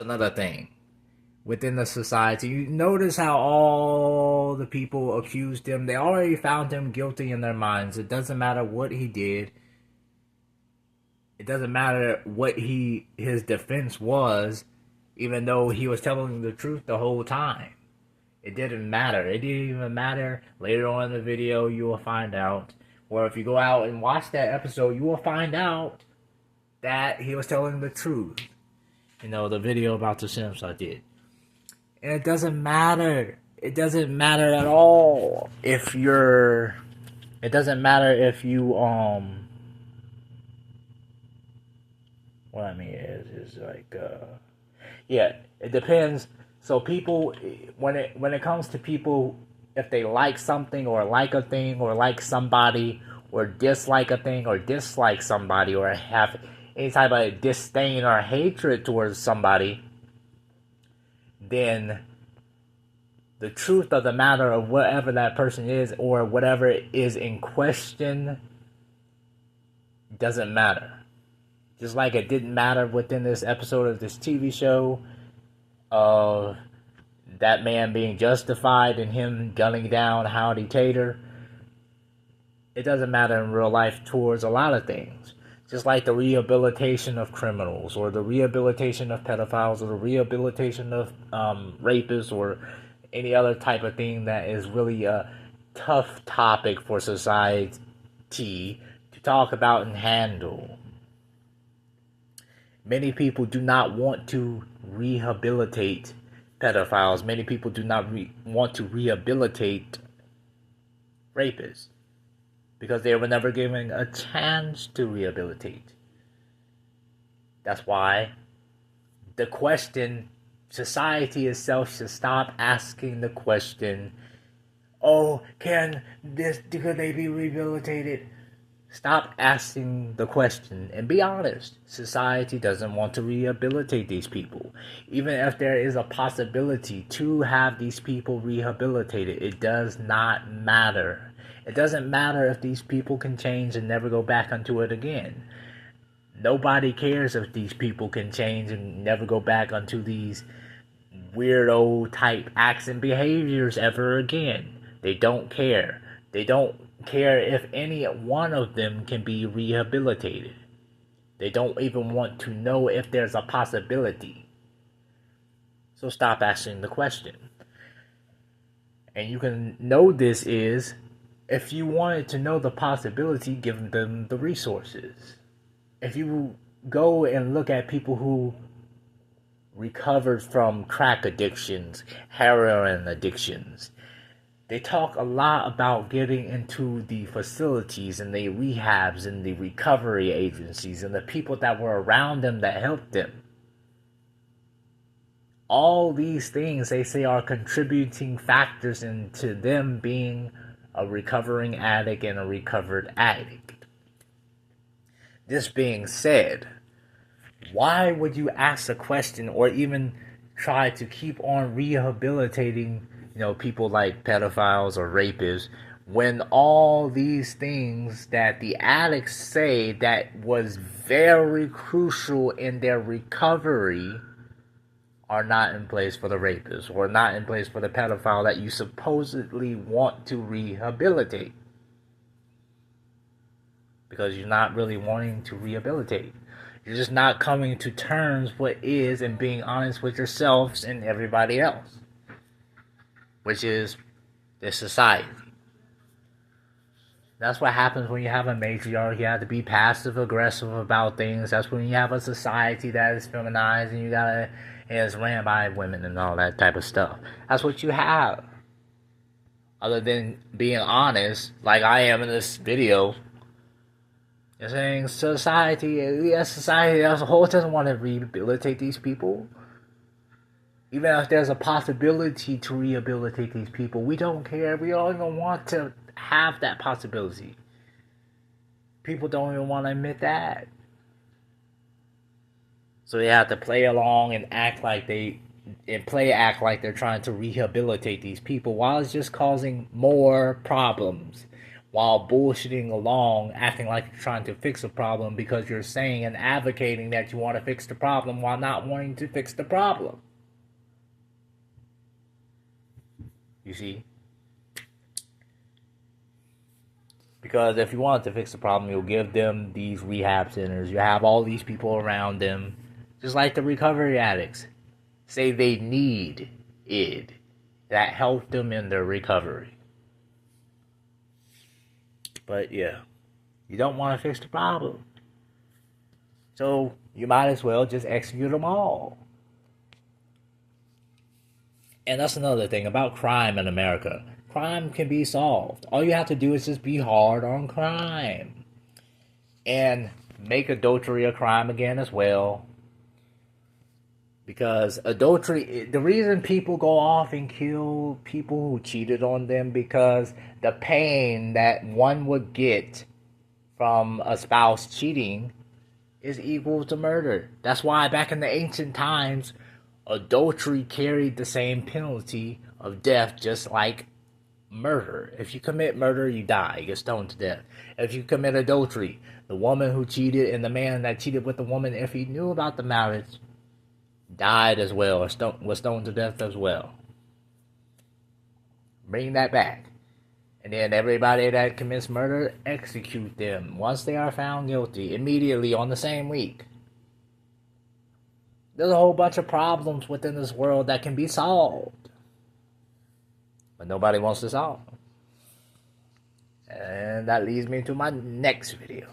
Another thing within the society, you notice how all the people accused him, they already found him guilty in their minds. It doesn't matter what he did. It doesn't matter what his defense was, even though he was telling the truth the whole time. It didn't matter. It didn't even matter. Later on in the video, you will find out. Or if you go out and watch that episode, you will find out that he was telling the truth. You know, the video about the Sims I did. And it doesn't matter. It doesn't matter at all if you're... It doesn't matter if you, what I mean is like, yeah, it depends. So people, when it comes to people, if they like something or like a thing or like somebody or dislike a thing or dislike somebody or have any type of disdain or hatred towards somebody, then the truth of the matter of whatever that person is or whatever is in question doesn't matter. Just like it didn't matter within this episode of this TV show of that man being justified in him gunning down Howdy Tater. It doesn't matter in real life towards a lot of things. Just like the rehabilitation of criminals, or the rehabilitation of pedophiles, or the rehabilitation of rapists, or any other type of thing that is really a tough topic for society to talk about and handle. Many people do not want to rehabilitate pedophiles. Many people do not want to rehabilitate rapists because they were never given a chance to rehabilitate. That's why the question, society itself should stop asking the question, oh, could they be rehabilitated? Stop asking the question and be honest. Society doesn't want to rehabilitate these people. Even if there is a possibility to have these people rehabilitated, it does not matter. It doesn't matter if these people can change and never go back onto it again. Nobody cares if these people can change and never go back onto these weirdo type acts and behaviors ever again. They don't care. They don't care if any one of them can be rehabilitated. They don't even want to know if there's a possibility. So stop asking the question. And you can know this is, if you wanted to know the possibility, give them the resources. If you go and look at people who recovered from crack addictions, heroin addictions, they talk a lot about getting into the facilities and the rehabs and the recovery agencies and the people that were around them that helped them. All these things they say are contributing factors into them being a recovering addict and a recovered addict. This being said, why would you ask a question or even try to keep on rehabilitating, people like pedophiles or rapists, when all these things that the addicts say that was very crucial in their recovery are not in place for the rapist or not in place for the pedophile that you supposedly want to rehabilitate? Because you're not really wanting to rehabilitate. You're just not coming to terms what is and being honest with yourselves and everybody else, which is this society. That's what happens when you have a matriarch. You have to be passive aggressive about things. That's when you have a society that is feminized and it's ran by women and all that type of stuff. That's what you have. Other than being honest, like I am in this video, you're saying society as a whole doesn't want to rehabilitate these people. Even if there's a possibility to rehabilitate these people, we don't care. We don't even want to have that possibility. People don't even want to admit that. So they have to play along and act like they're trying to rehabilitate these people while it's just causing more problems, while bullshitting along, acting like you're trying to fix a problem because you're saying and advocating that you want to fix the problem while not wanting to fix the problem. You see? Because if you wanted to fix the problem, you'll give them these rehab centers. You have all these people around them, just like the recovery addicts. Say they need it. That helped them in their recovery. But yeah, you don't want to fix the problem. So you might as well just execute them all. And that's another thing about crime in America. Crime can be solved. All you have to do is just be hard on crime. And make adultery a crime again as well. Because adultery, the reason people go off and kill people who cheated on them, because the pain that one would get from a spouse cheating is equal to murder. That's why back in the ancient times, adultery carried the same penalty of death, just like murder. If you commit murder, you die. You get stoned to death. If you commit adultery, the woman who cheated and the man that cheated with the woman, if he knew about the marriage, died as well, or was stoned to death as well. Bring that back. And then everybody that commits murder, execute them once they are found guilty, immediately on the same week. There's a whole bunch of problems within this world that can be solved, but nobody wants to solve them. And that leads me to my next video.